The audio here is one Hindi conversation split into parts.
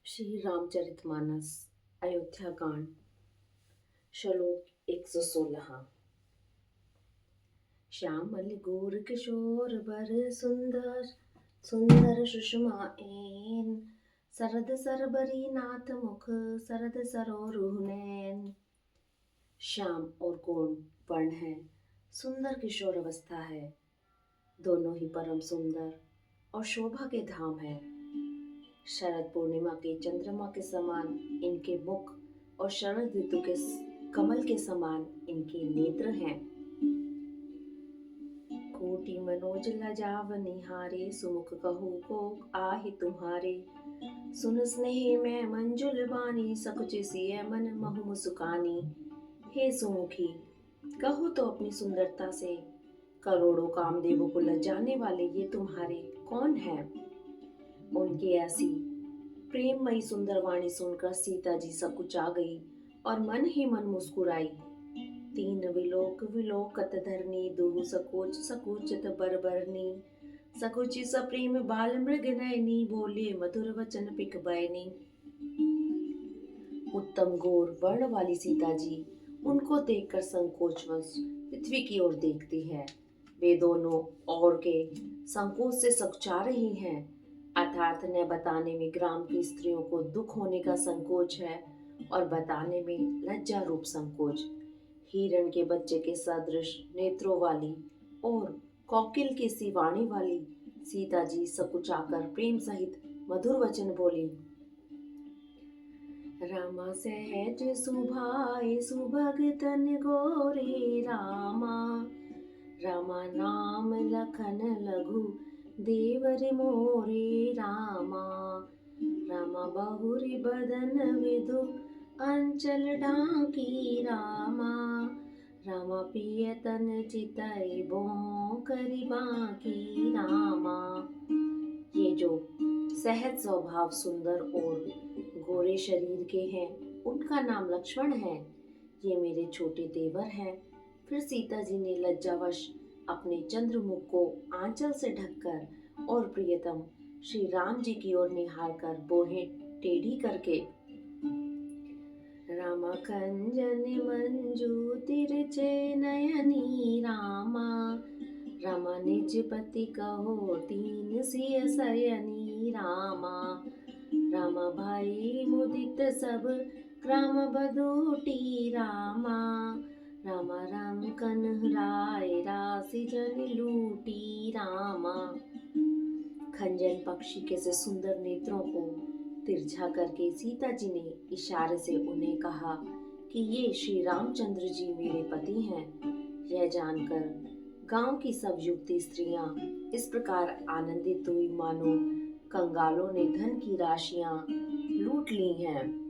श्री रामचरितमानस अयोध्या कांड श्लोक 116। श्यामल गोर किशोर बर सुंदर सुंदर सुषमा एन सरद सरबरी नाथ मुख सरद सरोरुह नैन। श्याम और गौर वर्ण है, सुंदर किशोर अवस्था है, दोनों ही परम सुंदर और शोभा के धाम है। शरद पूर्णिमा के चंद्रमा के समान इनके मुख और शरद ऋतु के कमल के समान इनके नेत्र हैं। कोटि मनोज लजाव निहारे सुमुख कहू को आहि तुम्हारे। सुन स्नेह में मंजुल बानी सकुच सिय मन महु मुस्कानी। हे सुमुखी, कहो तो अपनी सुंदरता से, करोड़ों कामदेवों को लजाने वाले ये तुम्हारे कौन हैं? उनकी ऐसी प्रेममयी सुंदर वाणी सुनकर सीता जी सकुचा गई और मन ही मन मुस्कुराई। तीन विलोक विलोकत धरनी दुहु सकोच सकुचित बरबरनी। सकुचि सप्रेम बाल मृग नयनी बोले मधुर वचन पिक बयनी। उत्तम गौर वर्ण वाली सीता जी उनको देखकर संकोचवश पृथ्वी की ओर देखती है। वे दोनों और के संकोच से सकुचा रही हैं। अर्थात न बताने में ग्राम की स्त्रियों को दुख होने का संकोच है और बताने में लज्जा रूप संकोच। हिरण के बच्चे के सदृश नेत्रों वाली और कोकिल की सी वाणी वाली सीता जी सकुचाकर प्रेम सहित मधुर वचन बोली। रामा सहज सुभाए सुभगतन गोरे रामा। रामा नाम लखन लघु देवर मोरे रामा। रामा बहुरी बदन विदु अंचल ढाकी रामा। रामा पिय तन चितई बो करी बाकी रामा। ये जो सहज स्वभाव सुंदर और गोरे शरीर के हैं उनका नाम लक्ष्मण है। ये मेरे छोटे देवर हैं। फिर सीता जी ने लज्जावश अपने चंद्रमुख को आंचल से ढककर और प्रियतम श्री राम जी की ओर निहार कर बोहें टेढ़ी करके रामा कंजन मंजू तिरछे नयनी रामा। रामा निज पति कहो तीन सिय सयनी रामा। रामा भाई मुदित सब ग्राम बधूटी रामा। रामा राम कन्हराय राशि जन लूटी रामा। खंजन पक्षी के से सुंदर नेत्रों को तिरछा करके सीता जी ने इशारे से उन्हें कहा कि ये श्री रामचंद्र जी मेरे पति हैं। यह जानकर गांव की सब युवती स्त्रियां इस प्रकार आनंदित हुई मानो कंगालों ने धन की राशियां लूट ली हैं।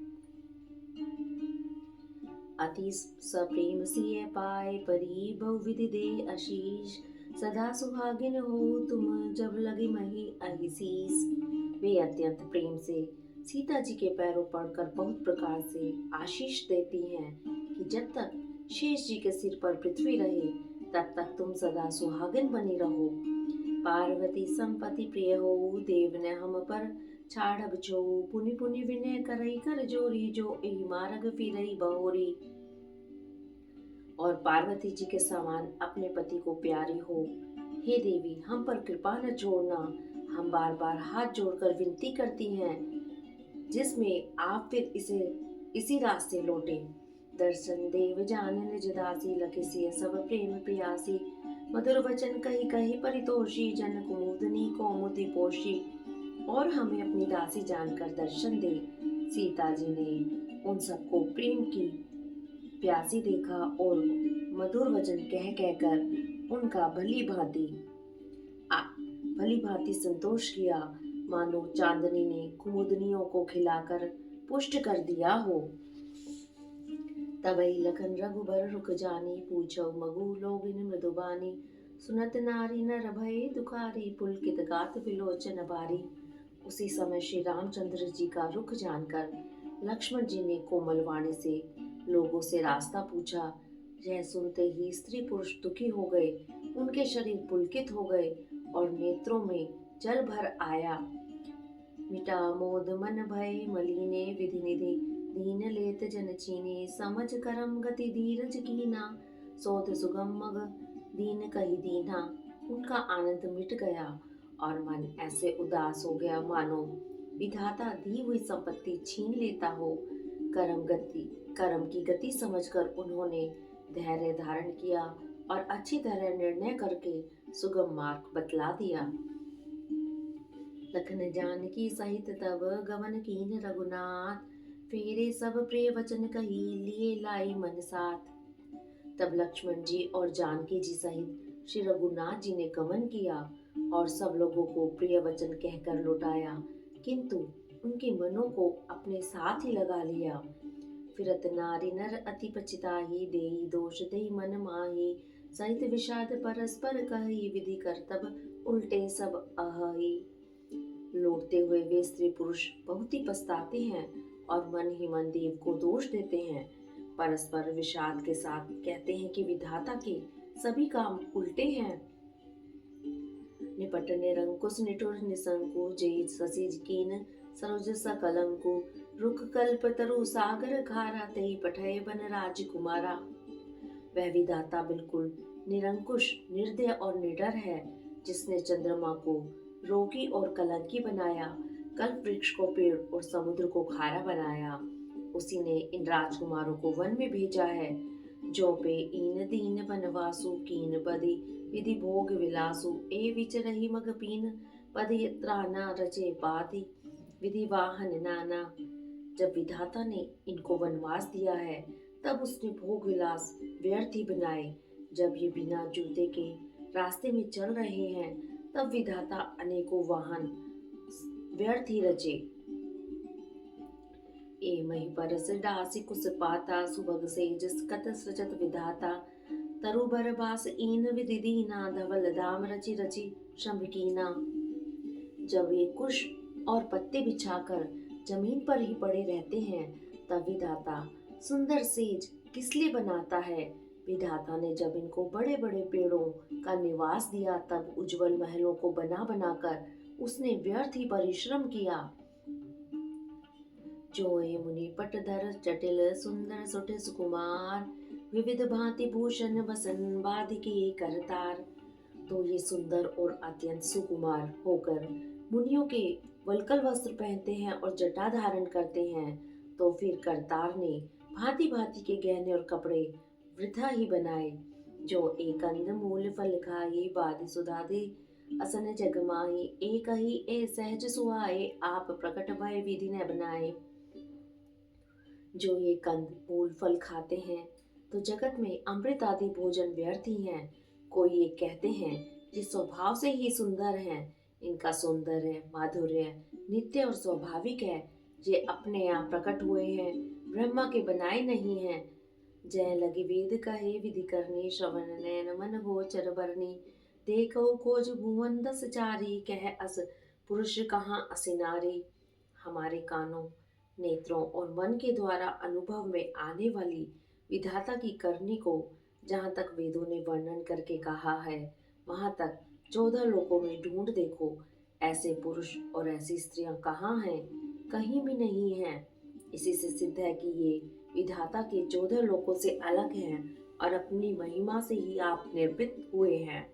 अति सप्रेम सिय पाए परी बहुविधि दे आशीष। सदा सुहागिन हो तुम जब लगे मही अहिसीस। वे अत्यंत प्रेम से सीता जी के पैरों पड़कर बहुत प्रकार से आशीष देती हैं कि जब तक शेष जी के सिर पर पृथ्वी रहे तब तक तुम सदा सुहागिन बनी रहो। पार्वती संपत्ति प्रिय हो देव ने हम पर छाड़ब जो। पुनि पुनि विनय करई कर जोरी जो एहि मार्ग फिरई बहोरी। और पार्वती जी के समान अपने पति को प्यारी हो। हे देवी, हम पर कृपा न छोड़ना। हम बार बार हाथ जोड़कर विनती करती हैं जिसमें आप फिर इसी रास्ते लौटे। दर्शन देव जान निज दासी लखिसिय सब प्रेम प्रियासी। मधुर वचन कही कही परितोषी जन कुमुदनी कौमुदी पोषी। और हमें अपनी दासी जानकर दर्शन दे। सीता जी ने उन सबको प्रेम की प्यासी देखा और मधुर वचन कह कहकर उनका भली भांति संतोष किया, मानो चांदनी ने कुमुदनियों को खिलाकर पुष्ट कर दिया हो। तबई लखन रघुबर रुक जानी पूछो मगु लोगिन मृदुबानी। सुनत नारी नर भय दुखारी पुलकित गात विलोचन बारी। उसी समय श्री रामचंद्र जी का रुख जानकर लक्ष्मण जी ने कोमल वाणी से लोगों से रास्ता पूछा। यह सुनते ही स्त्री पुरुष दुखी हो गए, उनके शरीर पुलकित हो गए और नेत्रों में जल भर आया। मिटा मोद मन भय मलिने विधि निधि, दीन लेत जन चीने, समझ करम गति धीरज कीना, सोत सुगम मग दीन कही दीना। उनका आनंद मिट गया और मन ऐसे उदास हो गया मानो विधाता दी हुई संपत्ति छीन लेता हो। कर्म की गति समझकर उन्होंने धैर्य धारण किया और अच्छी तरह निर्णय करके सुगम मार्ग बतला दिया। लखन जानकी सहित तब गमन कीन रघुनाथ, फेरे सब प्रिय वचन कही लिए लाई मन साथ। तब लक्ष्मण जी और जानकी जी सहित श्री रघुनाथ जी ने गमन किया और सब लोगों को प्रिय वचन कहकर लौटाया, किंतु उनके मनों को अपने साथ ही लगा लिया। फिरत नारी नर अति पछताही, देई दोष दई मन माही, सहित विषाद परस्पर कही, विधि कर तब उल्टे सब अहि। लौटते हुए वे स्त्री पुरुष बहुत ही पछताते हैं और मन ही मन देव को दोष देते हैं। परस्पर विषाद के साथ कहते हैं कि विधाता के सभी काम उल्टे हैं। निपट निरंकुश निठुर निसंकु, जय ससी कीन सरोज सकलंकु, रुख कल्प तरु सागर खारा, तई पठय बन राजकुमारा। वह विधाता बिल्कुल निरंकुश, निर्दय और निडर है, जिसने चंद्रमा को रोगी और कलंकी बनाया, कल्प वृक्ष को पेड़ और समुद्र को खारा बनाया। उसी ने इन राजकुमारों को वन में भेजा है, जो पे इन दीन बनवासु, कीन पदी विधि भोग विलासु, ए विचरहि मग पीन, पदि त्राना रचे पाति, विधि वाहन नाना। जब विधाता ने इनको वनवास दिया है, तब उसने भोग विलास व्यर्थ ही बनाए। जब ये बिना जूते के रास्ते में चल रहे हैं, तब विधाता अनेकों वाहन व्यर्थ ही रचे। ए मही परस डासी कुस पाता, सुभग सेज कत सृजत विधाता, तरु बरबास ईन विधि दीना, धवल धाम रचि रचि शंभकीना। जब ये कुश और पत्ते बिछाकर जमीन पर ही पड़े रहते हैं, तब विधाता सुंदर सेज किस लिए बनाता है। विधाता ने जब इनको बड़े बड़े पेड़ों का निवास दिया, तब उज्जवल महलों को बना बनाकर उसने व्यर्थ ही परिश्रम किया। जोए मुनि पटधर जटिल सुंदर सुठ सुकुमार, विविध भांति भूषण बसन बाधिके करतार। तो ये सुंदर और अत्यंत सुकुमार होकर मुनियों के वल्कल वस्त्र पहनते हैं और जटा धारण करते हैं, तो फिर करतार ने भांति भांति के गहने और कपड़े वृथा ही बनाए। जो एक कंद मूल फल खाई, बाधि सुधादे असन जगमाई, एक ही ए सहज सुहाए, आप प्रकट भय विधि न बनाए। जो ये कंद मूल फल खाते हैं, तो जगत में अमृत आदि भोजन व्यर्थ ही हैं। कोई ये कहते हैं कि स्वभाव से ही सुंदर हैं, इनका सौंदर्य माधुर्य नित्य और स्वाभाविक है, ये अपने आप प्रकट हुए हैं, ब्रह्मा के बनाए नहीं हैं। जय लगी वेद कहे विधि करनी, श्रवण नयन मन गोचर बरनी, देखो खोज भुवन दस चारी, कह अस पुरुष कहाँ असी नारी। हमारे कानों नेत्रों और मन के द्वारा अनुभव में आने वाली विधाता की करनी को जहाँ तक वेदों ने वर्णन करके कहा है, वहाँ तक 14 लोकों में ढूंढ देखो, ऐसे पुरुष और ऐसी स्त्रियां कहाँ हैं, कहीं भी नहीं हैं। इसी से सिद्ध है कि ये विधाता के 14 लोकों से अलग हैं और अपनी महिमा से ही आप निर्मित हुए हैं।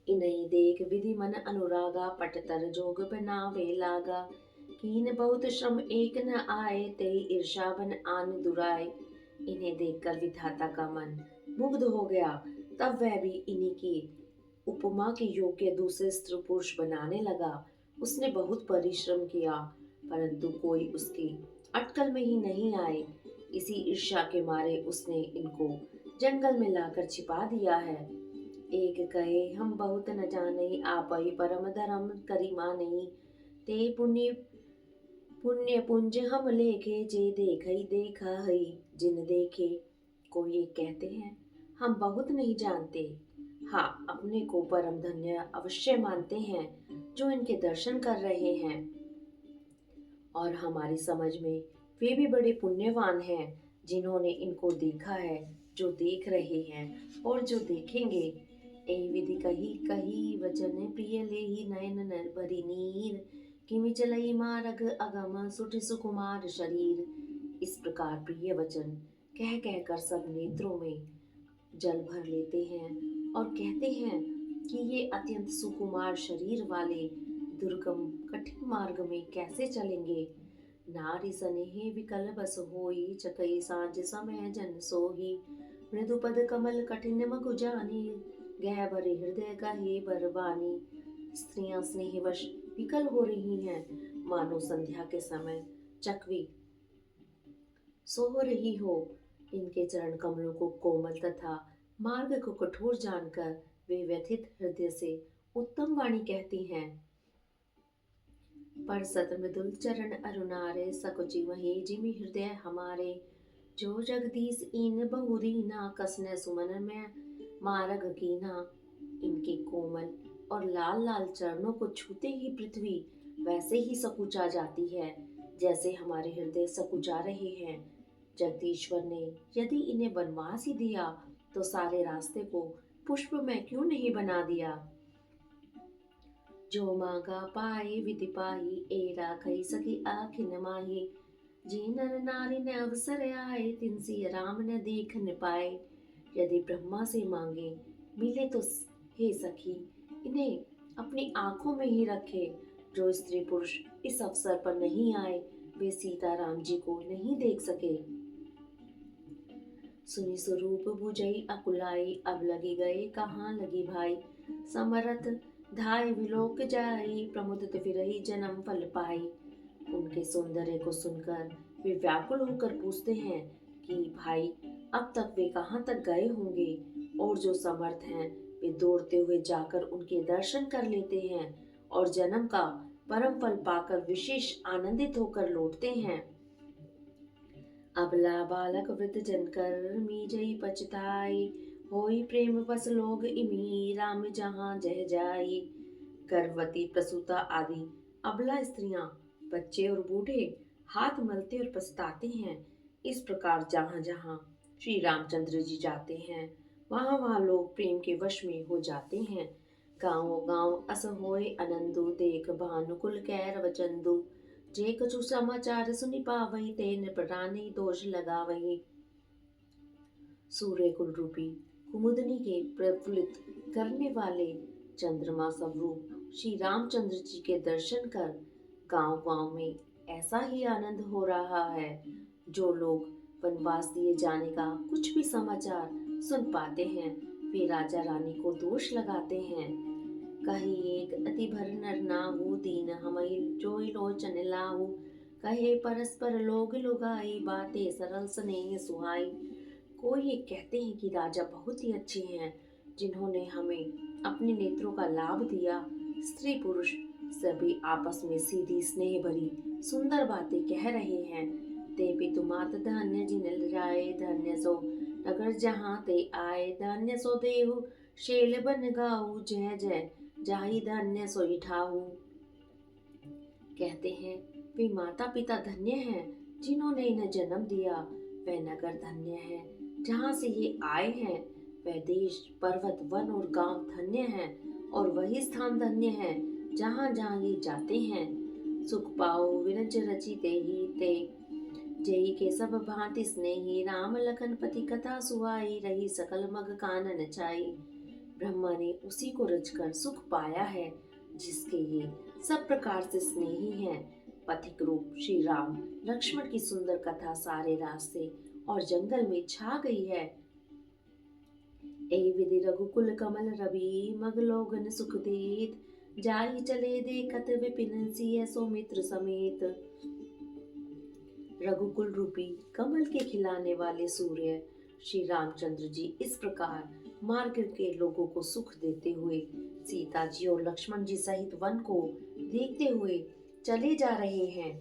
इन्हीं देख विधि मन अनुरागा, पटतर जोग बनावे लागा, कीन बहुत श्रम एक न आए, तेई ईर्षा बन आन दुराए। इन्हें देखकर विधाता का मन मुग्ध हो गया, तब वह भी इन्हीं की उपमा के योग्य दूसरे स्त्री पुरुष बनाने लगा। उसने बहुत परिश्रम किया, परंतु कोई उसकी अटकल में ही नहीं आए। इसी ईर्ष्या के मारे उसने इनको जंगल में लाकर छिपा दिया है। एक कहे हम बहुत न जाने, आप ही परम धर्म करी माने, ते पुण्य पुण्य पुंज हम लेखे, जे देखई देखा हई जिन देखे। को ये कहते हैं हम बहुत नहीं जानते, हाँ अपने को परम धन्य अवश्य मानते हैं जो इनके दर्शन कर रहे हैं, और हमारी समझ में वे भी बड़े पुण्यवान हैं जिन्होंने इनको देखा है, जो देख रहे हैं और जो देखेंगे। ए विधि कही कही वचन प्रिय ले ही नयन नर भरी नीर, किमि चलई मारग अगम सुठ सुकुमार शरीर। इस प्रकार प्रिय वचन कह कहकर सब नेत्रों में जल भर लेते हैं और कहते हैं कि ये अत्यंत सुकुमार शरीर वाले दुर्गम कठिन मार्ग में कैसे चलेंगे। नारी स्नेहे विकल बस होई चकई सांझ समय जन सोही। मृदुपद कमल कठिन मगु जानी गह भरे हृदय कहे बरबानी। स्त्रियां स्नेहवश विकल हो रही हैं, मानो संध्या के समय चकवी सो रही हो। इनके चरण कमलों को कोमल तथा मार्ग को कठोर जानकर वे व्यथित हृदय से उत्तम वाणी कहती हैं। पर सत मृदुल चरण अरुणारे सकुचि वही जिमि हृदय हमारे। जो जगदीश इन बहुरीना कसने सुमन में मार्ग कीना। इनके कोमल और लाल लाल चरणों को छूते ही पृथ्वी वैसे ही सकुचा जाती है जैसे हमारे हृदय सकुचा रहे हैं। जगदीश्वर ने यदि इन्हें वनवास ही दिया तो सारे रास्ते को पुष्प में क्यों नहीं बना दिया। जो मांगा पाए विधि पाई एरा कही सकी आखिन माही। जे नर नारी ने अवसर आए तिनसी राम ने देख न पाए। यदि ब्रह्मा से मांगे मिले तो हे सखी इन्हें अपनी आंखों में ही रखे। जो स्त्री पुरुष इस अवसर पर नहीं आए वे सीता राम जी को नहीं देख सके। सुनि स्वरूप बुझई अकुलाई अब लगी गए कहाँ लगी भाई। समरथ धाय विलोक जाई प्रमुदित फिरही जन्म फल पाई। उनके सौंदर्य को सुनकर वे व्याकुल होकर पूछते हैं कि भाई अब तक वे कहाँ तक गए होंगे। और जो समर्थ हैं वे दौड़ते हुए जाकर उनके दर्शन कर लेते हैं और जन्म का परम फल पाकर विशेष आनंदित होकर लौटते हैं। अबला बालक वृद्ध जनकर मीजई पछताई। होई प्रेम बस लोग इमी राम जहाँ जह जाई। गर्भवती प्रसूता आदि अबला स्त्रियां बच्चे और बूढ़े हाथ मलते और पछताते हैं। इस प्रकार जहाँ जहाँ श्री रामचंद्र जी जाते हैं वहाँ वहाँ लोग प्रेम के वश में हो जाते हैं। गाँव गाँव अस होए आनंदु देख भानुकुल कैर वचंदु। जे कछु समाचार सुनि पावई ते नृपरानी दोष लगावई। सूर्य कुल रूपी कुमुदनी के प्रफुल्लित करने वाले चंद्रमा स्वरूप श्री रामचंद्र जी के दर्शन कर गांव गांव में ऐसा ही आनंद हो रहा है। जो लोग वनवास दिए जाने का कुछ भी समाचार सुन पाते हैं वे राजा रानी को दोष लगाते हैं। कही एक अति भर नर नाहु दीन हमई जोई लोचन लाहु। कहे परस्पर लोग लुगाई बातें सरल स्नेह सुहाई। कोई ये कहते हैं कि राजा बहुत ही अच्छे हैं जिन्होंने हमें अपने नेत्रों का लाभ दिया। स्त्री पुरुष सभी आपस में सीधी स्नेह भरी सुंदर बातें कह रहे हैं। ते पितु मात धन्य जिन जाए धन्य सो नगर जहाँ ते आए। धन्य सो देहु शेल बन गाऊ जय जय जाहि धन्य सोई ठाहु। कहते हैं वे माता पिता धन्य हैं जिन्होंने इन्हें जन्म दिया। वह नगर धन्य है जहाँ से ये आए हैं। वह देश पर्वत वन और गांव धन्य हैं और वही स्थान धन्य है जहाँ जहाँ ये जाते हैं। सुख पाओ विरज रचिते ही ते जही के सब भांति स्नेही। राम लखन पति कथा सुहाई रही सकल मग कानन छाई। ब्रह्मा ने उसी को रचकर सुख पाया है जिसके ये सब प्रकार से स्नेही हैं। पथिक रूप श्री राम लक्ष्मण की सुंदर कथा सारे रास्ते और जंगल में छा गई है। ए विधि रघुकुल कमल रवि मग लोगन सुख देत। जाहि चले देखत विपिन सिय सौमित्र समेत। रघुकुल रूपी कमल के खिलाने वाले सूर्य श्री रामचंद्र जी इस प्रकार मार्ग के लोगों को सुख देते हुए सीता जी और लक्ष्मण जी सहित वन को देखते हुए चले जा रहे हैं।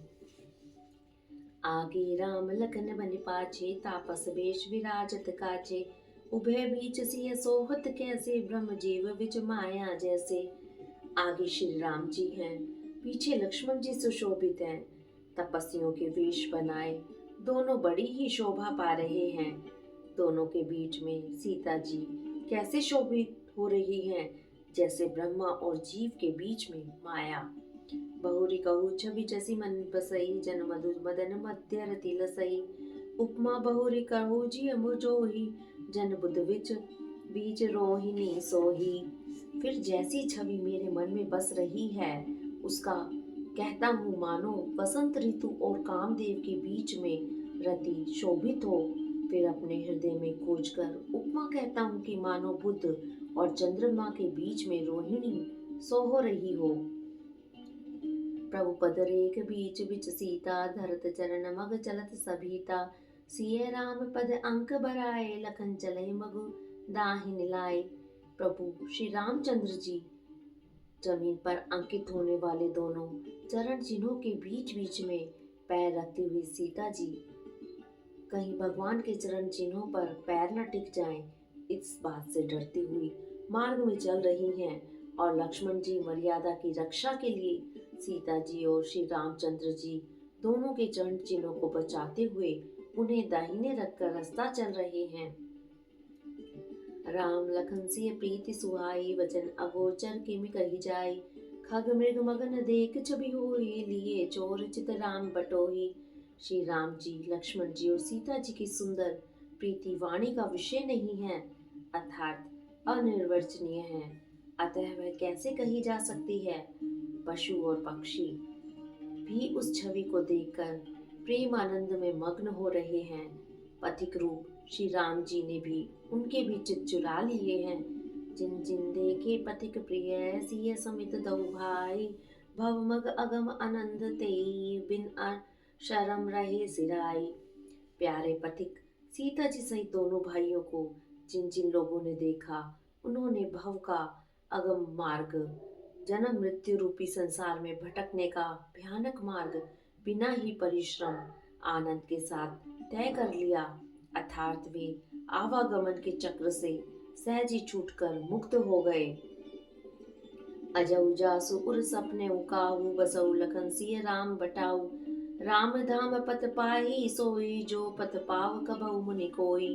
आगे राम लखन बन पाछे तापस वेश विराजत काचे। उभय बीच सिय सोहत कैसे ब्रह्म जीव विच माया जैसे। आगे श्री राम जी हैं, पीछे लक्ष्मण जी सुशोभित हैं, तपस्वियों के वेश बनाए दोनों बड़ी ही शोभा पा रहे हैं। दोनों के बीच में सीता जी कैसे शोभित हो रही हैं जैसे ब्रह्मा और जीव के बीच में माया। बहुरी कहू छवि जसी मन बसई, जन मधुर मदन मध्य रति लसई। उपमा बहुरी कहू जिय मुझोही, जन बुध विच बीच रोहिणी सोही। फिर जैसी छवि मेरे मन में बस रही है, उसका कहता हूँ मानो वसंत ऋतु और कामदेव के बीच में रति शोभित हो। फिर अपने हृदय में खोज कर उपमा कहता हूँ कि मानो बुध और चंद्रमा के बीच में रोहिणी सो हो रही हो। प्रभु पद रेख बीच बिच सीता, धरत चरण मग चलत सभीता। सिय राम पद अंक बराए, लखन चले मगु दाहिन लाए। प्रभु श्री रामचंद्र जी जमीन पर अंकित होने वाले दोनों चरण चिन्हों के बीच बीच में पैर रखती हुई सीता जी कहीं भगवान के चरण चिन्हों पर पैर न टिक जाएं, इस बात से डरती हुई मार्ग में चल रही हैं। और लक्ष्मण जी मर्यादा की रक्षा के लिए सीता जी और श्री रामचंद्र जी दोनों के चरण चिन्हों को बचाते हुए उन्हें दाहिने रखकर रास्ता चल रहे हैं। राम लखन सिय प्रीति सुहाई, वचन अगोचर किमि कही जाई। खग मृग मगन देख छवि होई, लिए चोर चित राम बटोही। श्री राम जी, लक्ष्मण जी और सीता जी की सुंदर प्रीति वाणी का विषय नहीं है, अर्थात अनिर्वचनीय है, अतः वह कैसे कही जा सकती है। पशु और पक्षी भी उस छवि को देखकर प्रेम आनंद में मग्न हो रहे हैं। पथिक रूप श्री राम जी ने भी उनके भी चित चुरा लिए हैं। जिन जिन देखे पथिक प्रिय, सिय समित दऊ भाई। भव मग अगम आनंद तेई, बिन शरम रहे सिराई। प्यारे पथिक सीता जी सहित दोनों भाइयों को जिन जिन लोगों ने देखा, उन्होंने भव का अगम मार्ग, जन्म मृत्यु रूपी संसार में भटकने का भयानक मार्ग बिना ही परिश्रम आनंद के साथ तय कर लिया, अर्थात वे आवागमन के चक्र से सहज ही छूटकर मुक्त हो गए। अजऊ जासु उर सपने उकाहू, बसऊ लखन सिय राम बटाऊ। राम धाम पत पाही सोई, जो पत पाव कबहु मुनि कोई।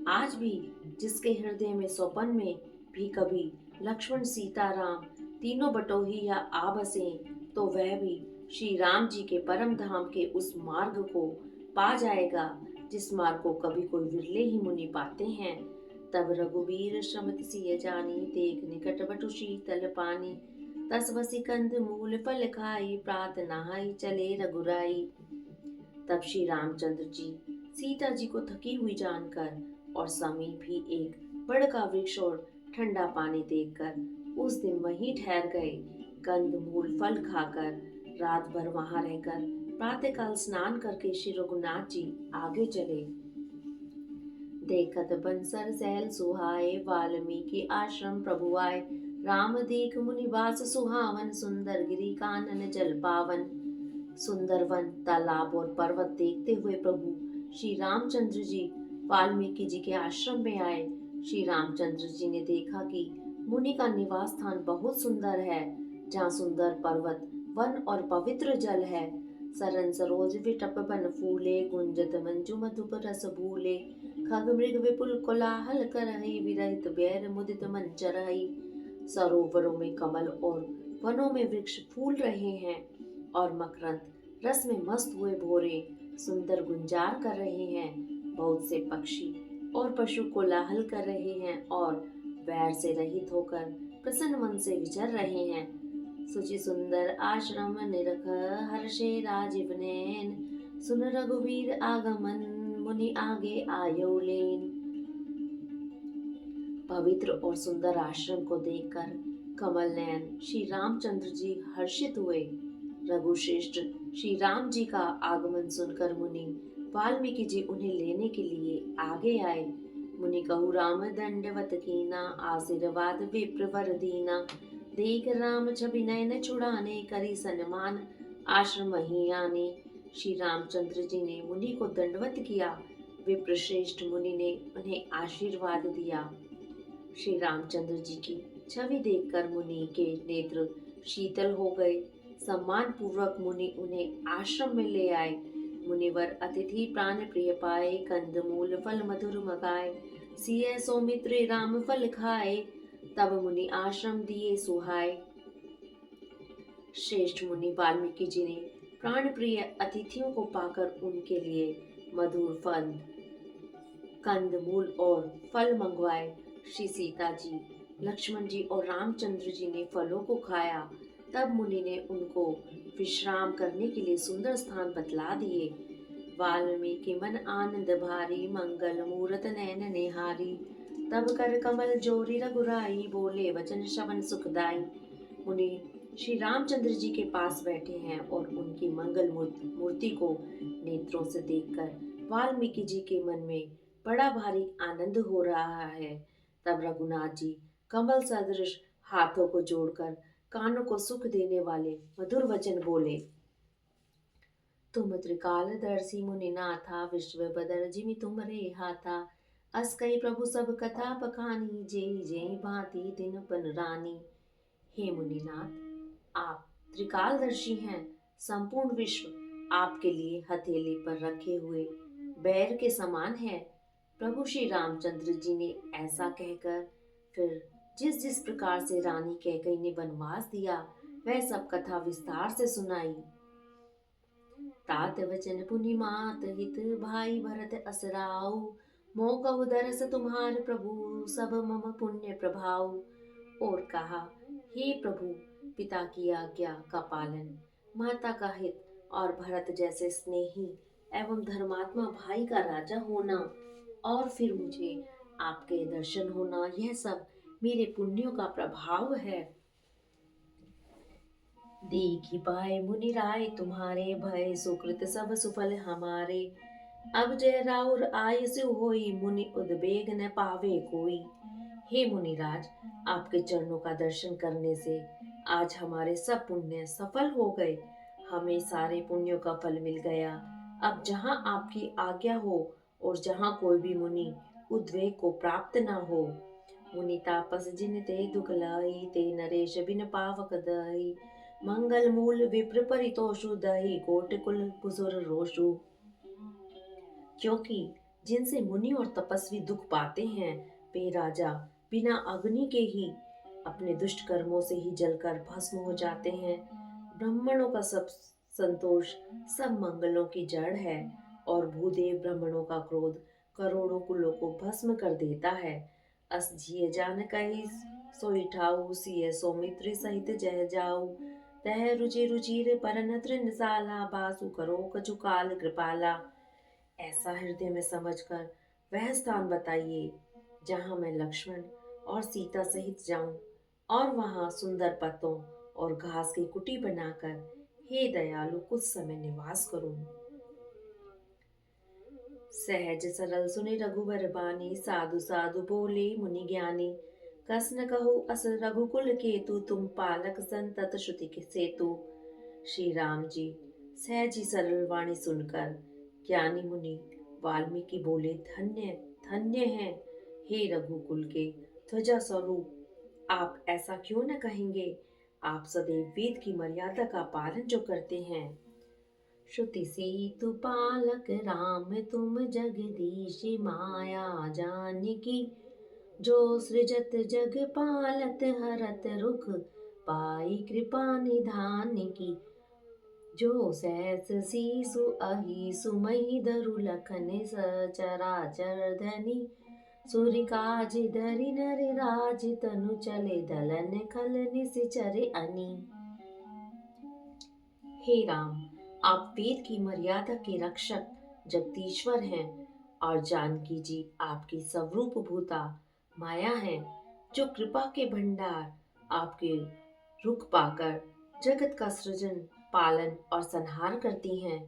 आज भी जिसके हृदय में स्वपन में भी कभी लक्ष्मण सीता राम तीनों बटोही या आ बसे, तो वह भी श्री राम जी के परम धाम के उस मार्ग को पा जाएगा जिस मार्ग को कभी कोई विरले ही मुनि पाते हैं। तब रघुबीर श्रमत सिय जानी, देख निकट बटु शीतल पानी। तस बसी कंद मूल फल खाई, प्रात नहाई चले रघुराई। तब श्री रामचंद्र जी सीता जी को थकी हुई जानकर और समीप ही एक बड़ का वृक्ष और ठंडा पानी देखकर उस दिन वहीं ठहर गए। कंद मूल फल खाकर रात भर वहां रहकर प्रातःकाल स्नान करके श्री रघुनाथ जी आगे चले। देखत बंसर सहल सुहाए, वाल्मीकि आश्रम प्रभु आए। राम देख मुनि वास सुहावन, सुंदर गिरि कानन जल पावन। सुंदर वन, तालाब और पर्वत देखते हुए प्रभु श्री रामचंद्र जी वाल्मीकि जी के आश्रम में आए। श्री रामचंद्र जी ने देखा कि मुनि का निवास स्थान बहुत सुंदर है, जहाँ सुंदर पर्वत, वन और पवित्र जल है। सरन सरोज विटप बन फूले, गुंजत मंजु मधुप रस भूले। खग मृग विपुल कोलाहल करहई, विरहित बैर मुदित मन चरहई। सरोवरों में कमल और वनों में वृक्ष फूल रहे हैं और मकरंद रस में मस्त हुए भोरे सुंदर गुंजार कर रहे हैं। बहुत से पक्षी और पशु कोलाहल कर रहे हैं और वैर से रहित होकर प्रसन्न मन से विचर रहे हैं। सुचि सुंदर आश्रम निरख, हर्षे राजीव नैन। सुन रघुवीर आगमन, मुनि आगे आयो लेन। पवित्र और सुंदर आश्रम को देखकर कमल नयन श्री रामचंद्र जी हर्षित हुए। रघुश्रेष्ठ श्री राम जी का आगमन सुनकर मुनि वाल्मीकि जी उन्हें लेने के लिए आगे आए। मुनि कहु राम दंडवत कीना, आशीर्वाद विप्रवर दीना। देख राम छवि नयन छुड़ाने, करी सन्मान आश्रम ही आने। श्री रामचंद्र जी ने मुनि को दंडवत किया। विप्रश्रेष्ठ मुनि ने उन्हें आशीर्वाद दिया। श्री रामचंद्र जी की छवि देखकर मुनि के नेत्र शीतल हो गए। सम्मान पूर्वक मुनि उन्हें आश्रम में ले आए। मुनिवर अतिथि प्राण प्रिय पाए, कंद मूल फल मधुर मगाए। सिय सौमित्र राम फल खाए, तब मुनि आश्रम दिए सुहाए। श्रेष्ठ मुनि वाल्मीकि जी ने प्राण प्रिय अतिथियों को पाकर उनके लिए मधुर फल, कंद मूल और फल मंगवाए। श्री सीता जी, लक्ष्मण जी और रामचंद्र जी ने फलों को खाया। तब मुनि ने उनको विश्राम करने के लिए सुंदर स्थान बतला दिए। वाल्मीकि मन आनंद भारी, मंगल मूरत नैन निहारी। तब कर कमल जोरी रघुराई, बोले वचन श्रवण सुखदाई। मुनि श्री रामचंद्र जी के पास बैठे हैं और उनकी मंगल मूर्ति को नेत्रों से देखकर वाल्मीकि जी के मन में बड़ा भारी आनंद हो रहा है। तब रघुनाथ जी कमल सदृश हाथों को जोड़कर कानों को सुख देने वाले मधुर वचन बोले। तुम त्रिकालदर्शी मुनिनाथा, विश्व बदर जिमि तुमरे हाथा। अस कई प्रभु सब कथा बखानी, जेई जेई भांति दिन पन रानी। हे मुनिनाथ, आप त्रिकालदर्शी हैं। संपूर्ण विश्व आपके लिए हथेली पर रखे हुए बैर के समान है। प्रभु श्री रामचंद्र जी ने ऐसा कहकर फिर जिस जिस प्रकार से रानी कैकेयी ने वनवास दिया वह सब कथा विस्तार से सुनाई। तात वचन पुनि मात हित, भाई भरत असराऊ। मोह कहु दरस तुम्हार प्रभु, सब मम पुण्य प्रभाव। और कहा, हे प्रभु, पिता की आज्ञा का पालन, माता का हित और भरत जैसे स्नेही एवं धर्मात्मा भाई का राजा होना और फिर मुझे आपके दर्शन होना, यह सब मेरे पुण्यों का प्रभाव है। देखी पाए मुनि राय तुम्हारे, भय सुकृत सब सुफल हमारे। अब जय राउर आय सो होई, मुनि उद्वेग न पावे कोई। हे मुनिराज, आपके चरणों का दर्शन करने से आज हमारे सब पुण्य सफल हो गए। हमें सारे पुण्यों का फल मिल गया। अब जहाँ आपकी आज्ञा हो और जहाँ कोई भी मुनि उद्वेग को प्राप्त न हो। मुनि तापस जिन ते दुख लाई, ते नरेश बिन पावक दई। मंगल मूल विप्र परितोषु, दही कोट कुल पुसुर रोषु। क्योंकि जिनसे मुनि और तपस्वी दुख पाते हैं वे राजा बिना अग्नि के ही अपने दुष्ट कर्मों से ही जलकर भस्म हो जाते हैं। ब्राह्मणों का सब संतोष सब मंगलों की जड़ है और भूदेव ब्राह्मणों का क्रोध करोड़ों कुलों को भस्म कर देता है। अस जिय जान कही सोई ठाऊ, सिय सौमित्र सहित जय जाऊ। तह रुचि रुचिर परन तृणशाला, बासु करो कछु काल कृपाला। ऐसा हृदय में समझकर वह स्थान बताइए जहाँ मैं लक्ष्मण और सीता सहित जाऊं और वहां सुंदर पत्तों और घास की कुटी बनाकर हे दयालु कुछ समय निवास करूं। सहज सरल सुने रघुवर बानी, साधु साधु बोले मुनि ज्ञानी। कस न कहो अस रघुकुल केतु, तुम पालक संतत श्रुति के सेतु। श्री राम जी सहज ही सरल वाणी सुनकर ज्ञानी मुनि वाल्मीकि बोले, धन्य धन्य हैं हे रघुकुल के ध्वजा स्वरूप। आप ऐसा क्यों न कहेंगे। आप सदैव वेद की मर्यादा का पालन जो करते हैं। श्रुति सेतु पालक राम, तुम जगदीश माया जानकी। जो सृजत जग पालत, हरत रुख पाई कृपा निधान की। जो सहस सीसु अहि सुमहि, धरु लखन सचराचर धनी। सूर्य काज धरि नर राज, तनु चले दलन खल निशिचर अनी। हे राम, आप वेद की मर्यादा के रक्षक जगदीश्वर हैं और जानकी जी आपकी स्वरूप भूता माया हैं, जो कृपा के भंडार आपके रुख पाकर जगत का सृजन पालन और संहार करती हैं।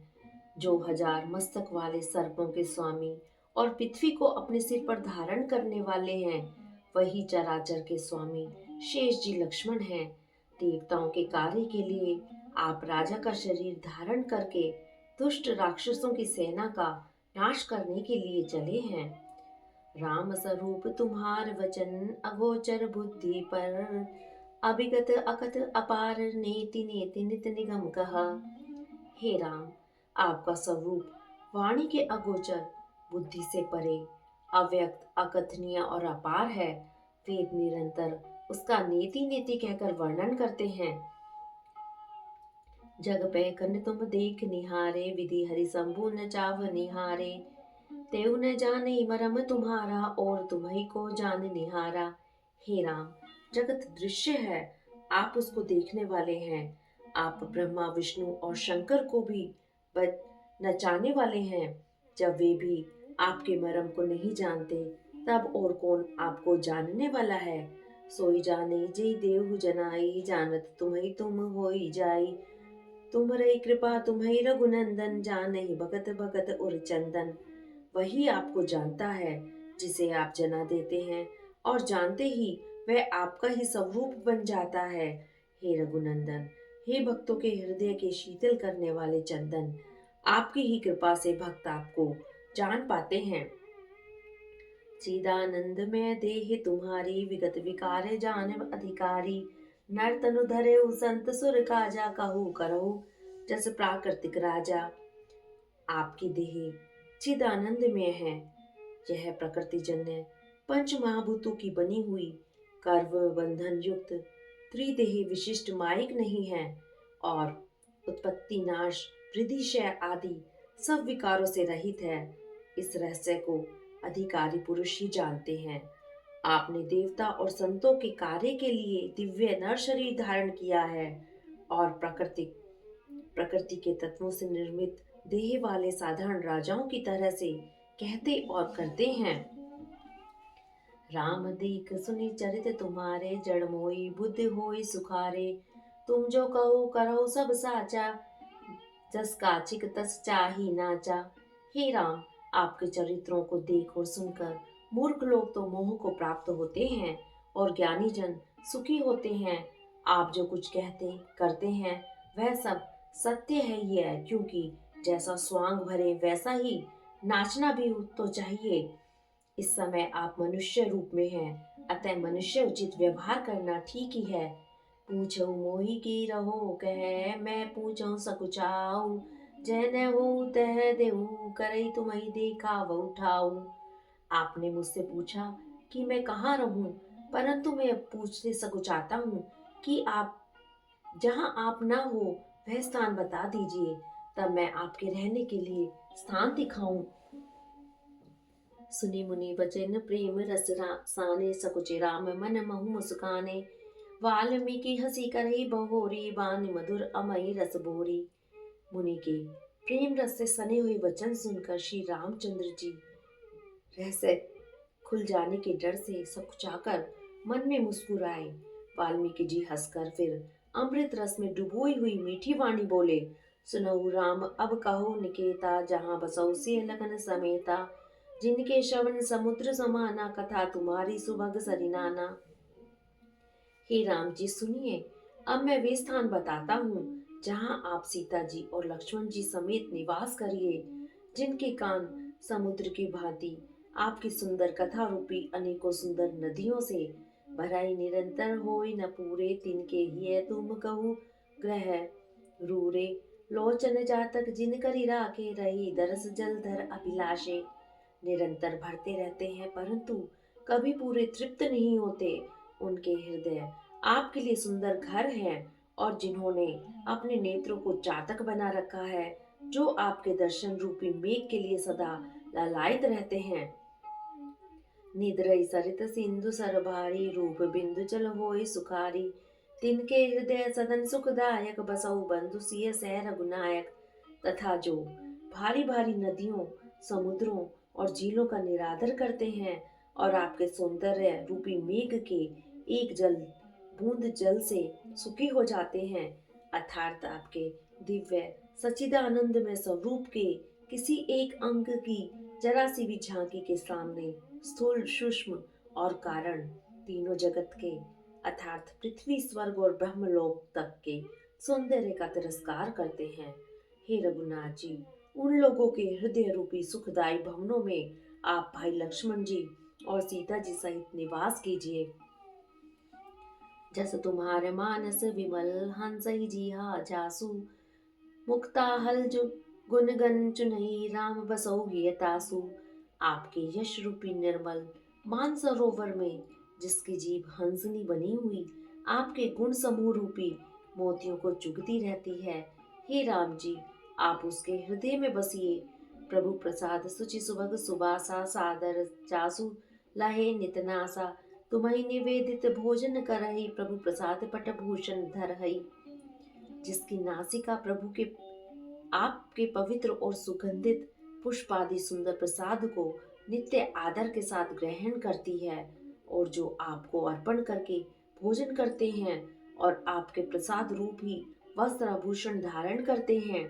जो हजार मस्तक वाले सर्पों के स्वामी और पृथ्वी को अपने सिर पर धारण करने वाले हैं, वही चराचर के स्वामी शेष जी लक्ष्मण हैं। देवताओं के कार्य के लिए आप राजा का शरीर धारण करके दुष्ट राक्षसों की सेना का नाश करने के लिए चले हैं। राम स्वरूप तुम्हार वचन, अगोचर बुद्धि पर। अभिगत अकथ अपार, नेति नेति नित निगम कहा। हे राम, आपका स्वरूप वाणी के अगोचर, बुद्धि से परे, अव्यक्त, अकथनीय और अपार है। वेद निरंतर उसका नेति नेति कहकर वर्णन करते हैं। जग पे कन तुम देख निहारे, विधि हरि शंभु न चाव निहारे। तेऊ न जाने मरम तुम्हारा, और तुम्ही को जान निहारा। हे राम, जगत दृश्य है, आप उसको देखने वाले हैं। आप ब्रह्मा विष्णु और शंकर को भी नचाने वाले हैं। जब वे भी आपके मरम को नहीं जानते, तब और कौन आपको जानने वाला है। सोई जाने जे देव जनाई, जानत तुम्ही तुम होई जाई। तुम्हारी कृपा तुम्ही रघुनंदन, जानहि भगत भगत उर चंदन। वही आपको जानता है जिसे आप जना देते हैं, और जानते ही वह आपका ही स्वरूप बन जाता है। हे रघुनंदन, हे भक्तों के हृदय के शीतल करने वाले चंदन, आपकी ही कृपा से भक्त आपको जान पाते हैं। चिदानंद में देह तुम्हारी, विगत विकार जान अधिकारी। नर तनु धरे संत सुर काजा, कहू करो जस प्राकृतिक राजा। आपकी देह चिदानंद में है। यह प्रकृति जन्य पंच महाभूतों की बनी हुई, कर्व बंधन युक्त, त्रिदेही विशिष्ट माइक नहीं है, और उत्पत्ति नाश वृद्धि क्षय आदि सब विकारों से रहित है। इस रहस्य को अधिकारी पुरुष ही जानते हैं। आपने देवता और संतों के कार्य के लिए दिव्य नर शरीर धारण किया है, और प्रकृति के तत्वों से निर्मित देह वाले साधारण राजाओं की तरह से कहते और करते हैं। राम देख सुनि चरित तुम्हारे, जड़ मोई बुद्धि होई सुखारे। तुम जो कहो करो सब साचा, जस काचिक तस चाही नाचा। हे राम, आपके चरित्रों को देख और सुनकर मूर्ख लोग तो मोह को प्राप्त होते हैं, और ज्ञानी जन सुखी होते हैं। आप जो कुछ कहते करते हैं वह सब सत्य है ही है, क्योंकि जैसा स्वांग भरे वैसा ही नाचना भी तो चाहिए। इस समय आप मनुष्य रूप में हैं, अतः मनुष्य उचित व्यवहार करना ठीक ही है। पूछो मोहि की रहो कह, मैं पूछो सकुचाऊ। जैन हो तह देऊ, करई तुम्हें देखा वो उठाऊ। आपने मुझसे पूछा कि मैं कहाँ रहूं, परंतु मैं अब पूछते सकुचाता हूँ कि आप जहाँ आप न हो वह स्थान बता दीजिए, तब मैं आपके रहने के लिए स्थान दिखाऊं। सुनि मुनि बचन प्रेम रस साने, सकुचे राम मन महु मुस्काने। वाल्मीकि हंसी करही बहोरी, बानी मधुर अमई रस बोरी। मुनि के प्रेम रस से सने हुए वचन सुनकर श्री रामचंद्र जी रहस्य खुल जाने के डर से सकुचाकर मन में मुस्कुराए। वाल्मीकि जी हंसकर फिर अमृत रस में डुबोई हुई मीठी वाणी बोले। सुनहु राम अब कहो निकेता, जहाँ बसौ सिय लखन समेता। जिनके श्रवण समुद्र समाना, कथा तुम्हारी सुभग सरिनाना। हे राम जी सुनिए, अब मैं वे स्थान बताता हूँ जहाँ आप सीता जी और लक्ष्मण जी समेत निवास करिए। जिनके कान समुद्र की भांति आपकी सुंदर कथा रूपी अनेकों सुंदर नदियों से भराई निरंतर होई न पूरे, तिनके ही तुम कहू ग्रह रूरे। लोचन जातक जिन करी राखे, रही दरस जल धर अभिलाषे। निरंतर भरते रहते हैं, परंतु कभी पूरे तृप्त नहीं होते। उनके हृदय आपके लिए सुंदर घर हैं, और जिन्होंने अपने नेत्रों को चातक बना रखा है, जो आपके दर्शन रूपी मेघ के लिए सदा लालायित रहते हैं। निद्रई सरित सिंधु सरभारी, रूप बिंदु चल होय सुखारी। तिनके हृदय सदन सुखदायक, बसौ बंधु सिय सह रघुनायक। तथा जो भारी भारी नदियों, समुद्रों और झीलों का निरादर करते हैं, और आपके सौंदर्य रूपी मेघ के एक बूंद जल से सुखी हो जाते हैं, अर्थात आपके दिव्य सच्चिदानंद में स्वरूप के किसी एक अंग की जरा सी भी झांकी के सामने स्थूल सूक्ष्म और कारण तीनों जगत के अर्थात पृथ्वी स्वर्ग और ब्रह्मलोक तक के सौंदर्य का तिरस्कार करते हैं। हे रघुनाथ जी, उन लोगों के हृदय रूपी सुखदायी भवनों में आप भाई लक्ष्मण जी और सीता जी सहित निवास कीजिए। जस तुम्हारे मानस विमल, हंस ही जिहा जासु। मुक्ता हल जो गुण गन चुनई, राम बसौ हियतासु। आपके यश रूपी निर्मल मानसरोवर में जिसकी जीभ हंसनी बनी हुई आपके गुण समूह रूपी मोतियों को चुगती रहती है, हे राम जी, आप उसके हृदय में बसिए। प्रभु प्रसाद सुचि सुभग सुबासा, सादर जासु लाहे नितनासा। तुम्हि निवेदित भोजन करहि, प्रभु प्रसाद पट भूषण धरहि। जिसकी नासिका प्रभु के आपके पवित्र और सुगंधित पुष्पादि सुंदर प्रसाद को नित्य आदर के साथ ग्रहण करती है, और जो आपको अर्पण करके भोजन करते हैं और आपके प्रसाद रूप ही वस्त्र आभूषण धारण करते हैं।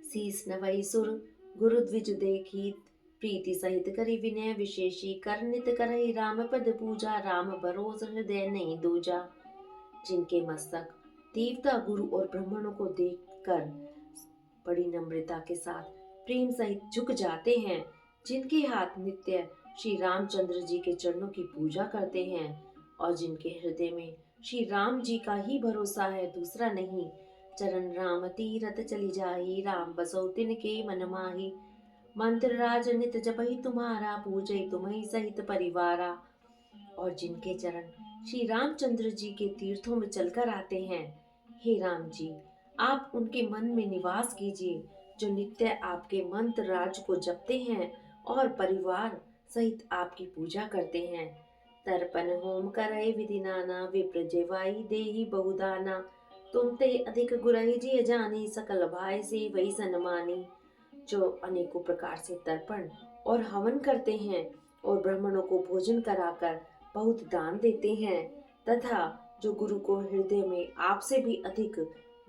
शीस नवई सुर गुरु द्विज देखी, प्रीति सहित करी विनय विशेषी। कर नित करहि राम पद पूजा, राम भरोस हृदय नहीं दूजा। जिनके मस्तक देवता गुरु और ब्राह्मणों को देखकर बड़ी नम्रता के साथ प्रेम सहित झुक जाते हैं, जिनके हाथ नित्य श्री रामचंद्र जी के चरणों की पूजा करते हैं, और जिनके हृदय में श्री राम जी का ही भरोसा है, दूसरा नहीं। चरण राम तीरथ चली जाई, राम बसौ तिनके मन माही। मंत्र राज नित जपहि तुम्हारा, पूजै तुम्हि सहित परिवारा। और जिनके चरण श्री रामचंद्र जी के तीर्थों में चलकर आते हैं, हे राम जी, आप उनके मन में निवास कीजिए, जो नित्य आपके मंत्र राज को जपते हैं और परिवार सहित आपकी पूजा करते हैं। तर्पण होम करय विधि नाना, विप्र जेवाई देहि बहुदाना। तुम ते अधिक गुरहि जिय जानी, सकल भाई से वही सनमानी। जो अनेकों प्रकार से तर्पण और हवन करते हैं और ब्राह्मणों को भोजन कराकर बहुत दान देते हैं, तथा जो गुरु को हृदय में आपसे भी अधिक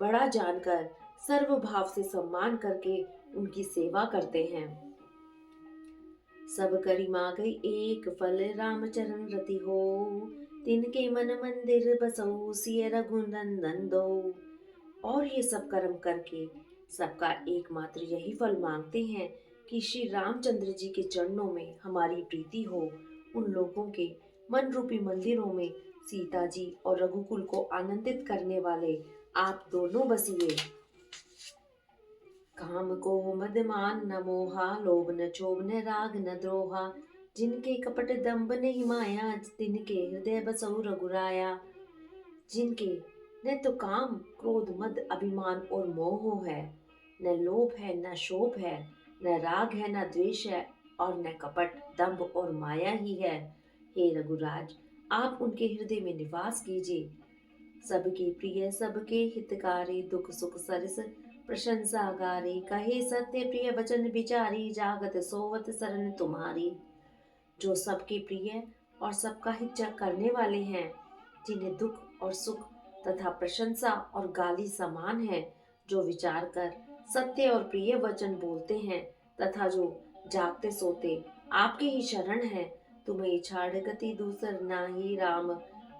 बड़ा जानकर सर्व भाव से सम्मान करके उनकी सेवा करते हैं। सब करी मागई एक फल, राम चरण रति हो। तिनके मन मंदिर बसौ, सिय रघुनंदन दो। और ये सब कर्म करके सबका एकमात्र यही फल मांगते हैं कि श्री रामचंद्र जी के चरणों में हमारी प्रीति हो। उन लोगों के मन रूपी मंदिरों में सीता जी और रघुकुल को आनंदित करने वाले आप दोनों बसिए। काम को मद मान न मोहा, लोभ न क्षोभ न राग न द्रोहा। जिनके कपट दंभ नहीं माया, तिनके हृदय बसौ रघुराया। जिनके न तो काम क्रोध मद अभिमान और मोह है, न लोभ है न शोभ है, न राग है न द्वेष है, और न कपट दंभ और माया ही है। हे रघुराज, आप उनके हृदय में निवास कीजिए। सबके प्रिय सबके हितकारी, दुख सुख सरस प्रशंसा गारी। कहे सत्य प्रिय वचन विचारी, जागत सोवत शरण तुम्हारी। जो सबके प्रिय और सबका हित करने वाले हैं, जिन्हें दुख और सुख तथा प्रशंसा और गाली समान है, जो विचार कर सत्य और प्रिय वचन बोलते हैं, तथा जो जागते सोते आपके ही शरण है। तुम्हें छाड़ गति दूसर नाही, राम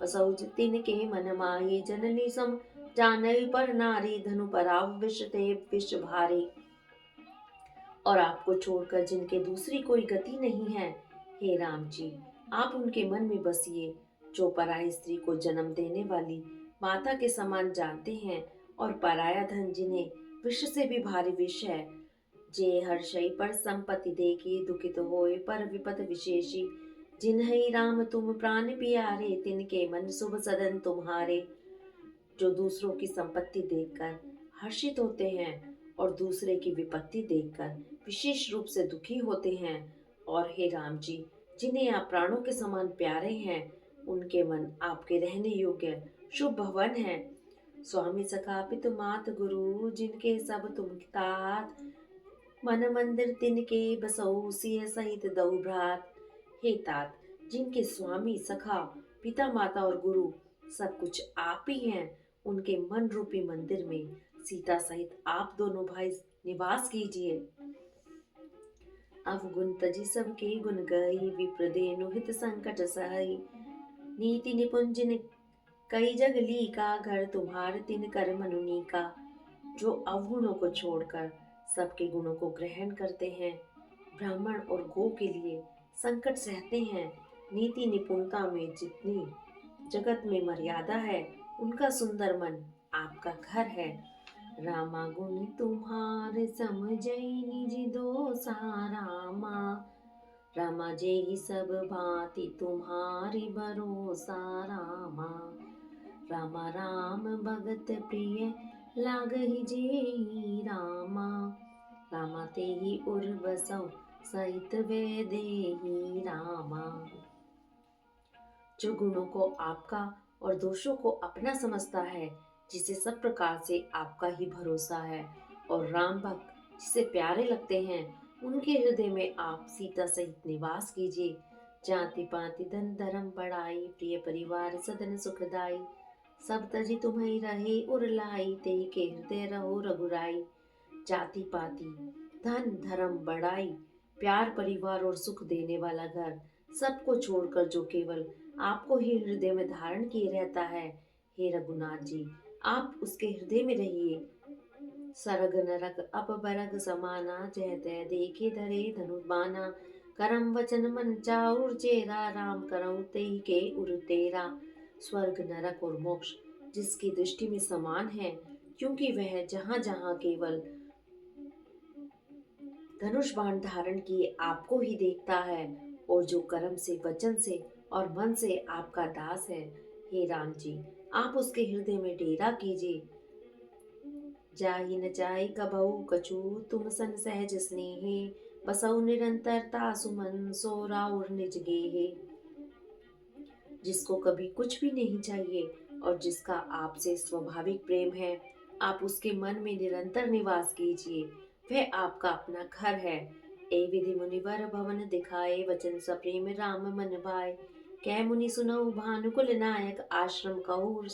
बसौ तिनके मन माही। जननी सम जानई पर नारी, धनु पराव विष ते विष भारी। और आपको छोड़कर जिनके दूसरी कोई गति नहीं है, हे राम जी, आप उनके मन में बसिए। जो पराई स्त्री को जन्म देने वाली माता के समान जानते हैं, और पराया धन जिन्हें विष से भी भारी विष है। जे हर्षई पर संपत्ति देखी, दुखित होए पर विपत विशेषी। जिन्हई राम तुम प्राण प्यारे, तिनके मन शुभ सदन तुम्हारे। जो दूसरों की संपत्ति देखकर हर्षित होते हैं और दूसरे की विपत्ति देखकर विशेष रूप से दुखी होते हैं, और हे राम जी, जिन्हें आप प्राणों के समान प्यारे हैं, उनके मन आपके रहने योग्य शुभ भवन है। स्वामी सखा पितु मात गुरु, जिनके सब तुम तात। मन मंदिर तिनके बसौ, सिय सहित दौ भ्रात। हे तात, जिनके स्वामी सखा पिता माता और गुरु सब कुछ आप ही हैं, उनके मन रूपी मंदिर में सीता सहित आप दोनों भाई निवास कीजिए। अवगुण तजी सबके गुण गई, विप्र देनु हित संकट सही। नीति निपुण जिन कई जग लीका, घर तुम्हार तिन कर मनुनी का। जो अवगुणों को छोड़कर सबके गुणों को ग्रहण करते हैं, ब्राह्मण और गो के लिए संकट सहते हैं, नीति निपुणता में जितनी जगत में मर्यादा है, उनका सुंदर मन आपका घर है। रामा गुण तुम्हारे समझई, निज दोषा रामा। रामा जेहि सब भांति तुम्हारी भरोसा रामा। रामा राम भगत प्रिय, लागहि जेहि रामा। रामा तेहि उर बसौ सहित वे देहि रामा। जो गुणों को आपका और दोषों को अपना समझता है, जिसे सब प्रकार से आपका ही भरोसा है, और राम भक्त जिसे प्यारे लगते हैं, उनके हृदय में आप सीता सहित निवास कीजिए। जाति पाति धन धर्म बढ़ाई, प्रिय परिवार सदन सुखदाई। सब तजी तुम्हें रहे उर लाई, तेहि के हृदय रहो रघुराई। जाति पाति धन धर्म बढ़ाई, प्यार परिवार और सुख देने वाला घर, सबको छोड़कर जो केवल आपको ही हृदय में धारण किए रहता है, हे रघुनाथ जी, आप उसके हृदय में रहिए। सरग नरक अपबरग समाना, जय तय देखे धरे धनुष बाना। करम वचन मन चाउर चेरा, राम करऊँ तेहि के उर तेरा। स्वर्ग नरक और मोक्ष जिसकी दृष्टि में समान है, क्योंकि वह जहाँ जहाँ केवल धनुष बाण धारण किए आपको ही देखता है, और जो कर्म से वचन से और मन से आपका दास है, हे राम जी, आप उसके हृदय में डेरा कीजिए। जाहि न जाहि कबहु कछु, तुम सन सहज स्नेहे। बसौ निरंतर तासु मन, सो राउर निज गेहे। जिसको कभी कुछ भी नहीं चाहिए और जिसका आपसे स्वाभाविक प्रेम है, आप उसके मन में निरंतर निवास कीजिए। वह आपका अपना घर है। ए विधि मुनिवर भवन दिखाए, वचन सप्रेम राम मन भाए। कै मुनि सुनऊ भानुकुल नायक, आश्रम कहूँ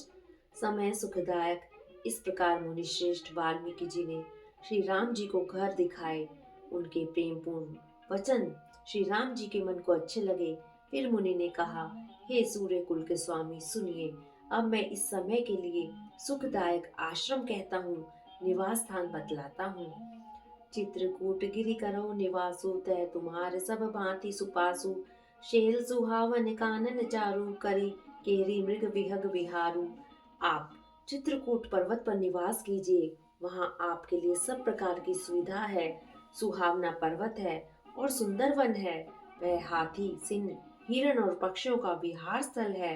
समय सुखदायक। इस प्रकार मुनि श्रेष्ठ वाल्मीकि जी ने श्री राम जी को घर दिखाए। उनके प्रेम पूर्ण वचन श्री राम जी के मन को अच्छे लगे। फिर मुनि ने कहा, हे सूर्य कुल के स्वामी सुनिए, अब मैं इस समय के लिए सुखदायक आश्रम कहता हूँ, निवास स्थान बतलाता हूँ। चित्रकूट गिरि करो निवासु, तय तुम्हारे सब भांति सुपासु। शेल सुहावन कानन चारु, करी केरी मृग विहग विहारु। आप चित्रकूट पर्वत पर निवास कीजिए, वहाँ आपके लिए सब प्रकार की सुविधा है। सुहावना पर्वत है और सुंदर वन है। वह हाथी सिंह हिरण और पक्षियों का विहार स्थल है।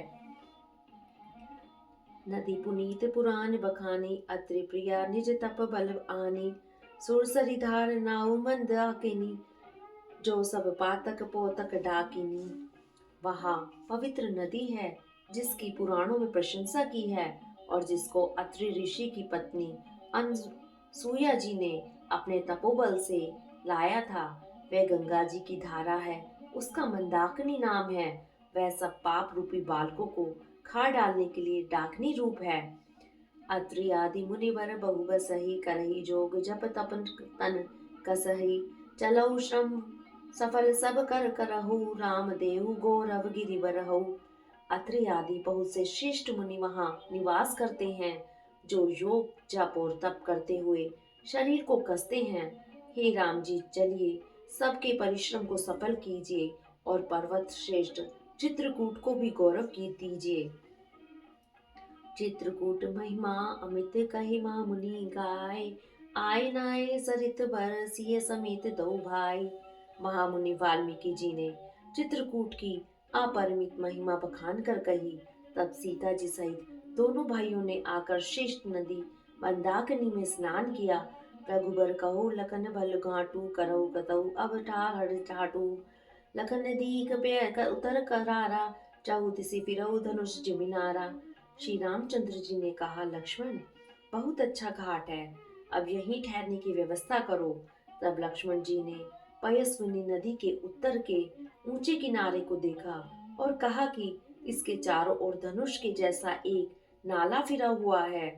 नदी पुनीत पुराण बखानी, अत्रि प्रिया निज तप बल आनी। सुरसरी धार नाउ मंद आकिनी, जो सब पातक पोतक डाकिनी। वहाँ पवित्र नदी है जिसकी पुराणों में प्रशंसा की है, और जिसको अत्रि ऋषि की पत्नी अनसुईया जी ने अपने तपोबल से लाया था। वह गंगा जी की धारा है, उसका मंदाकिनी नाम है। वह सब पाप रूपी बालकों को खा डालने के लिए डाकनी रूप है। अत्रि आदि मुनिवर बहु बसहि, करहि जोग जप तपन तन कसहि। चलऊ श्रम सफल सब कर करहु, राम देहु गौरव गिरि बरहु। अत्रि आदि बहुत से श्रेष्ठ मुनि वहाँ निवास करते हैं, जो योग जप और तप करते हुए शरीर को कसते हैं। हे राम जी, चलिए सबके परिश्रम को सफल कीजिए और पर्वत श्रेष्ठ चित्रकूट को भी गौरव की दीजिए। चित्रकूट महिमा अमित कहिमा मुनि गाय, आय नाय सरित बरसिय समेत दो भाई। महामुनि वाल्मीकि जी ने चित्रकूट की अपरिमित महिमा बखान कर कही। तब सीता जी सहित दोनों भाइयों ने आकर श्रेष्ठ नदी मंदाकिनी में स्नान किया। रघुबर कहो लखन भल घाटू, करहु कतहु अब ठाहर ठाटू। लखन दीक पे उतर करारा, चाहु तिसि फिरऊ धनुष जिमिनारा। श्री रामचंद्र जी ने कहा, लक्ष्मण बहुत अच्छा घाट है, अब यहीं ठहरने की व्यवस्था करो। तब लक्ष्मण जी ने पयस्विनी नदी के उत्तर के ऊंचे किनारे को देखा और कहा कि इसके चारों ओर धनुष के जैसा एक नाला फिरा हुआ है।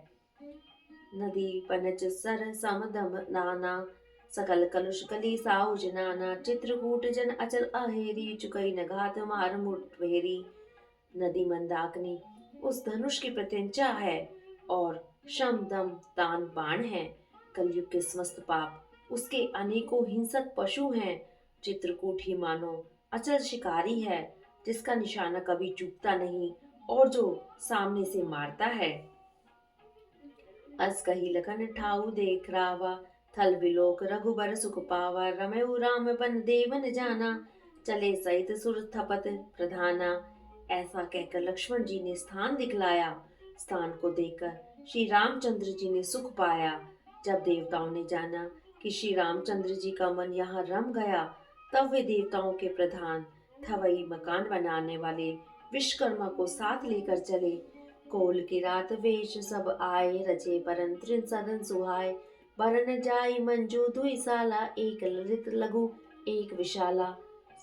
नदी पनच सर समदम नाना, सकल कलुष कली साउज नाना। चित्रकूट जन अचल अहेरी, चुकई न घात मार मुठभेरी। नदी मंदाकिनी उस धनुष की प्रत्यंचा है और शम दम तान बाण है। कलयुग के समस्त पाप उसके अनेकों हिंसक पशु हैं। चित्रकूट ही मानो अचल शिकारी है, जिसका निशाना कभी चूकता नहीं और जो सामने से मारता है। अस कही लखन ठाऊ देख रावा, थल विलोक रघुबर सुख पावा। रमयु राम बन देवन जाना, चले सहित सुर थपत प्रधाना। ऐसा कहकर लक्ष्मण जी ने स्थान दिखलाया। स्थान को देखकर श्री रामचंद्र जी ने सुख पाया। जब देवताओं ने जाना कि श्री रामचंद्र जी का मन यहाँ रम गया, तब वे देवताओं के प्रधान थवई मकान बनाने वाले विश्वकर्मा को साथ लेकर चले। कोल की रात वेश सब आए, रचे परन तृण सदन सुहाए। बरन जाई मंजू दुई साला, एक ललित लघु एक विशाला।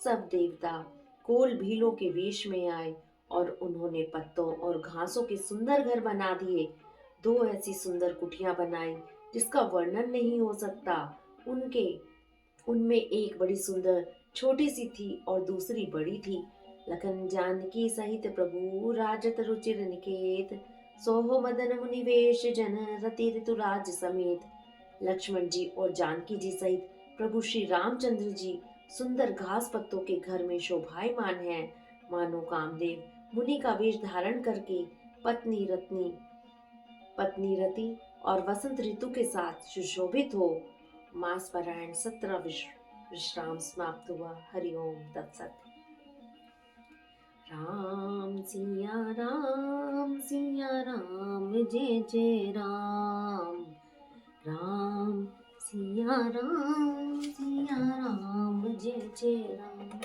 सब देवता कोल भीलों के वेश में आए और उन्होंने पत्तों और घासों के सुंदर घर बना दिए। दो ऐसी सुंदर कुटियां बनाई जिसका वर्णन नहीं हो सकता। उनके उनमें एक बड़ी सुंदर छोटी सी थी और दूसरी बड़ी थी। लखन जानकी सहित प्रभु राजत रुचिर निकेत, सोहो मदन मुनिवेश जन रति ऋतुराज समेत। लक्ष्मण जी और जानकी जी सहित प्रभु श्री रामचंद्र जी सुंदर घास पत्तों के घर में शोभायमान हैं, मानो कामदेव मुनि का वेश धारण करके पत्नी रति और वसंत ऋतु के साथ सुशोभित हो। मास पारायण 17 विश्राम समाप्त हुआ। हरिओम तत्सत। राम सिया राम जय जय राम। राम सिया राम जय जय राम।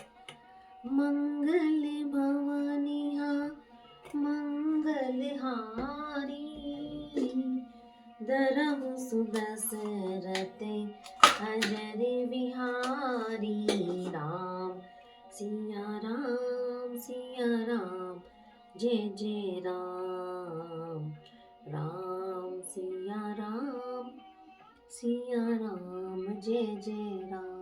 मंगल भवनिया मंगलहारी, दरहु सुदशरथ अजर विहारी। राम सिया राम जय जय राम। राम सिया राम जय जय राम।